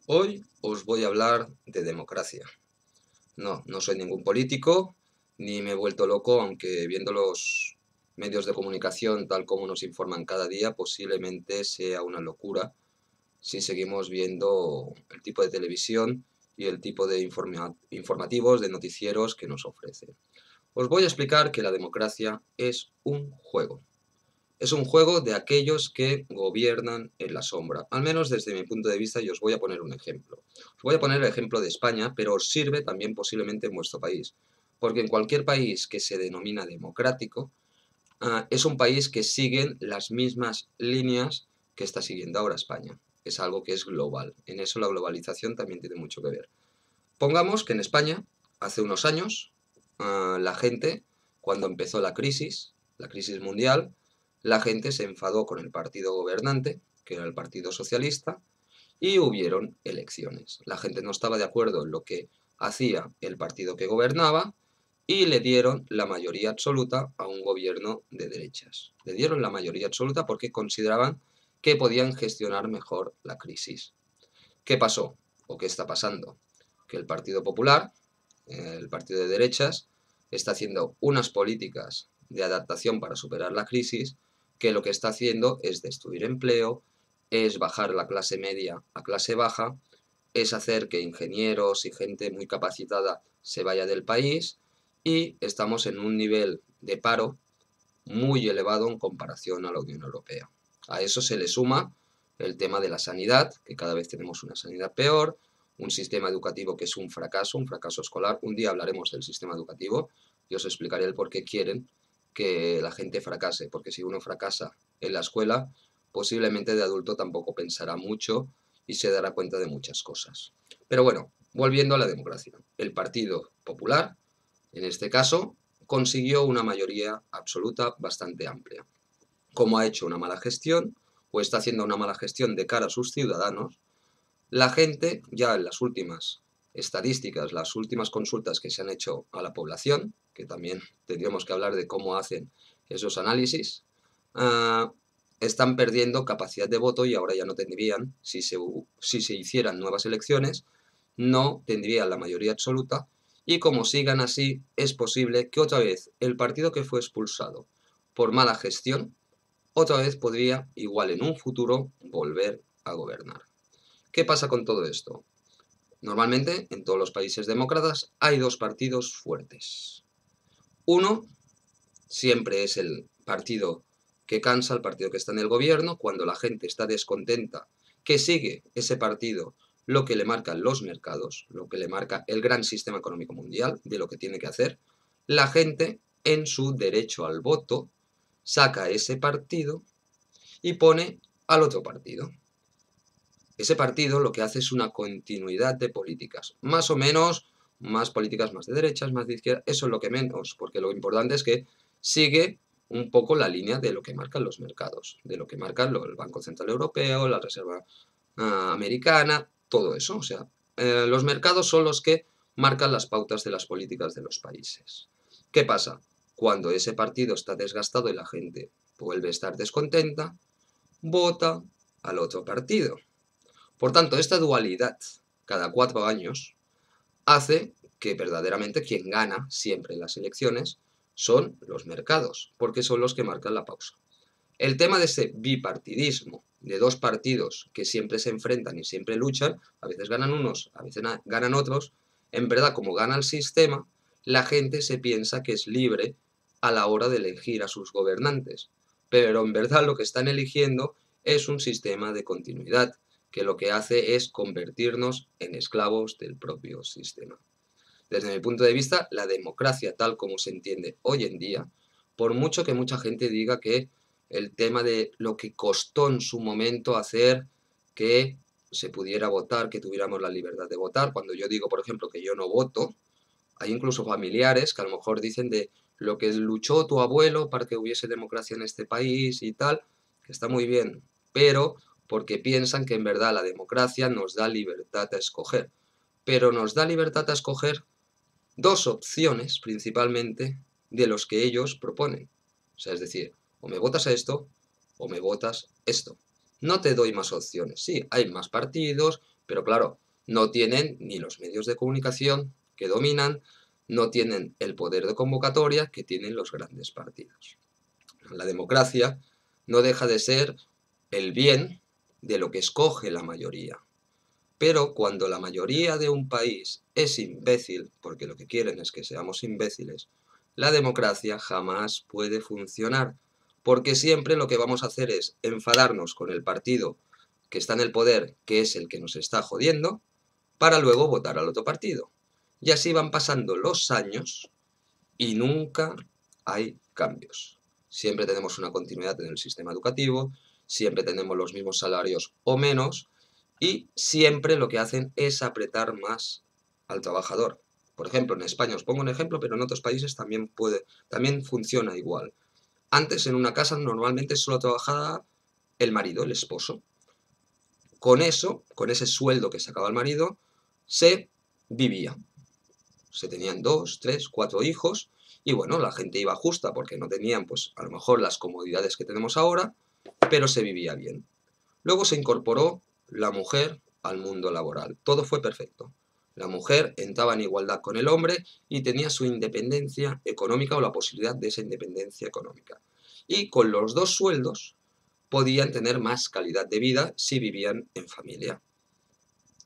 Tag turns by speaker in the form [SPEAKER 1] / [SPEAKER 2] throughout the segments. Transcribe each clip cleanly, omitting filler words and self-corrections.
[SPEAKER 1] Hoy os voy a hablar de democracia. No, no soy ningún político, ni me he vuelto loco, aunque viendo los medios de comunicación tal como nos informan cada día, posiblemente sea una locura si seguimos viendo el tipo de televisión y el tipo de informativos, de noticieros que nos ofrecen. Os voy a explicar que la democracia es un juego. Es un juego de aquellos que gobiernan en la sombra, al menos desde mi punto de vista, y os voy a poner un ejemplo. Os voy a poner el ejemplo de España, pero os sirve también posiblemente en vuestro país, porque en cualquier país que se denomina democrático, es un país que sigue las mismas líneas que está siguiendo ahora España. Es algo que es global. En eso la globalización también tiene mucho que ver. Pongamos que en España, hace unos años, la gente, cuando empezó la crisis mundial, la gente se enfadó con el partido gobernante, que era el Partido Socialista, y hubieron elecciones. La gente no estaba de acuerdo en lo que hacía el partido que gobernaba y le dieron la mayoría absoluta a un gobierno de derechas. Le dieron la mayoría absoluta porque consideraban que podían gestionar mejor la crisis. ¿Qué pasó? ¿O qué está pasando? Que el Partido Popular, el partido de derechas, está haciendo unas políticas de adaptación para superar la crisis, que lo que está haciendo es destruir empleo, es bajar la clase media a clase baja, es hacer que ingenieros y gente muy capacitada se vaya del país y estamos en un nivel de paro muy elevado en comparación a la Unión Europea. A eso se le suma el tema de la sanidad, que cada vez tenemos una sanidad peor, un sistema educativo que es un fracaso escolar. Un día hablaremos del sistema educativo y os explicaré el por qué quieren que la gente fracase, porque si uno fracasa en la escuela, posiblemente de adulto tampoco pensará mucho y se dará cuenta de muchas cosas. Pero bueno, volviendo a la democracia. El Partido Popular, en este caso, consiguió una mayoría absoluta bastante amplia. Como ha hecho una mala gestión, o está haciendo una mala gestión de cara a sus ciudadanos, la gente, ya en las últimas estadísticas, las últimas consultas que se han hecho a la población, que también tendríamos que hablar de cómo hacen esos análisis, uh, están perdiendo capacidad de voto y ahora ya no tendrían, si se hicieran nuevas elecciones, no tendrían la mayoría absoluta y como sigan así, es posible que otra vez el partido que fue expulsado por mala gestión, otra vez podría, igual en un futuro, volver a gobernar. ¿Qué pasa con todo esto? Normalmente, en todos los países demócratas hay dos partidos fuertes. Uno siempre es el partido que cansa, el partido que está en el gobierno, cuando la gente está descontenta, que sigue ese partido lo que le marcan los mercados, lo que le marca el gran sistema económico mundial, de lo que tiene que hacer, la gente, en su derecho al voto, saca ese partido y pone al otro partido. Ese partido lo que hace es una continuidad de políticas, más o menos, más políticas más de derechas, más de izquierda, eso es lo que menos, porque lo importante es que sigue un poco la línea de lo que marcan los mercados, de lo que marcan el Banco Central Europeo, la Reserva Americana, todo eso. O sea, los mercados son los que marcan las pautas de las políticas de los países. ¿Qué pasa? Cuando ese partido está desgastado y la gente vuelve a estar descontenta, vota al otro partido. Por tanto, esta dualidad cada 4 años hace que verdaderamente quien gana siempre en las elecciones son los mercados, porque son los que marcan la pausa. El tema de ese bipartidismo, de dos partidos que siempre se enfrentan y siempre luchan, a veces ganan unos, a veces ganan otros, en verdad como gana el sistema, la gente se piensa que es libre a la hora de elegir a sus gobernantes, pero en verdad lo que están eligiendo es un sistema de continuidad, que lo que hace es convertirnos en esclavos del propio sistema. Desde mi punto de vista, la democracia tal como se entiende hoy en día, por mucho que mucha gente diga que el tema de lo que costó en su momento hacer que se pudiera votar, que tuviéramos la libertad de votar, cuando yo digo, por ejemplo, que yo no voto, hay incluso familiares que a lo mejor dicen de lo que luchó tu abuelo para que hubiese democracia en este país y tal, que está muy bien, pero porque piensan que en verdad la democracia nos da libertad a escoger, pero nos da libertad a escoger dos opciones principalmente de los que ellos proponen. O sea, es decir, o me votas a esto o me votas esto. No te doy más opciones. Sí, hay más partidos, Pero claro, no tienen ni los medios de comunicación que dominan, no tienen el poder de convocatoria que tienen los grandes partidos. La democracia no deja de ser el bien de lo que escoge la mayoría. Pero cuando la mayoría de un país es imbécil, porque lo que quieren es que seamos imbéciles, la democracia jamás puede funcionar, porque siempre lo que vamos a hacer es enfadarnos con el partido que está en el poder, que es el que nos está jodiendo, para luego votar al otro partido. Y así van pasando los años y nunca hay cambios. Siempre tenemos una continuidad en el sistema educativo, siempre tenemos los mismos salarios o menos, y siempre lo que hacen es apretar más al trabajador. Por ejemplo, en España os pongo un ejemplo, pero en otros países también funciona igual. Antes en una casa normalmente solo trabajaba el marido, el esposo. Con eso, con ese sueldo que sacaba el marido, se vivía. Se tenían 2, 3, 4 hijos y bueno, la gente iba justa porque no tenían pues a lo mejor las comodidades que tenemos ahora, pero se vivía bien. Luego se incorporó la mujer al mundo laboral. Todo fue perfecto. La mujer entraba en igualdad con el hombre y tenía su independencia económica o la posibilidad de esa independencia económica. Y con los dos sueldos podían tener más calidad de vida si vivían en familia.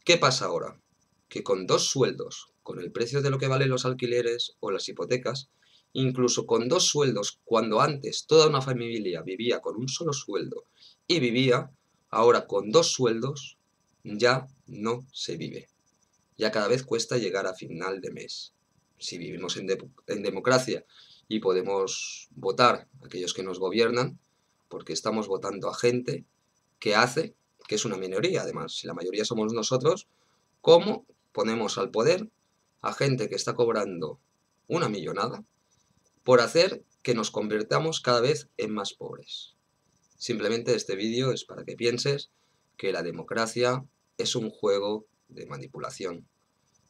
[SPEAKER 1] ¿Qué pasa ahora? Que con dos sueldos, con el precio de lo que valen los alquileres o las hipotecas, incluso con dos sueldos, cuando antes toda una familia vivía con un solo sueldo y vivía, ahora con dos sueldos ya no se vive. Ya cada vez cuesta llegar a final de mes. Si vivimos en democracia y podemos votar a aquellos que nos gobiernan, porque estamos votando a gente que hace, que es una minoría además, si la mayoría somos nosotros, ¿cómo ponemos al poder a gente que está cobrando una millonada por hacer que nos convirtamos cada vez en más pobres? Simplemente este vídeo es para que pienses que la democracia es un juego de manipulación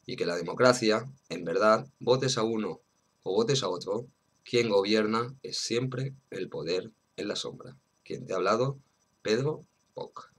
[SPEAKER 1] y que la democracia, en verdad, votes a uno o votes a otro, quien gobierna es siempre el poder en la sombra. Quien te ha hablado, Pedro Poc.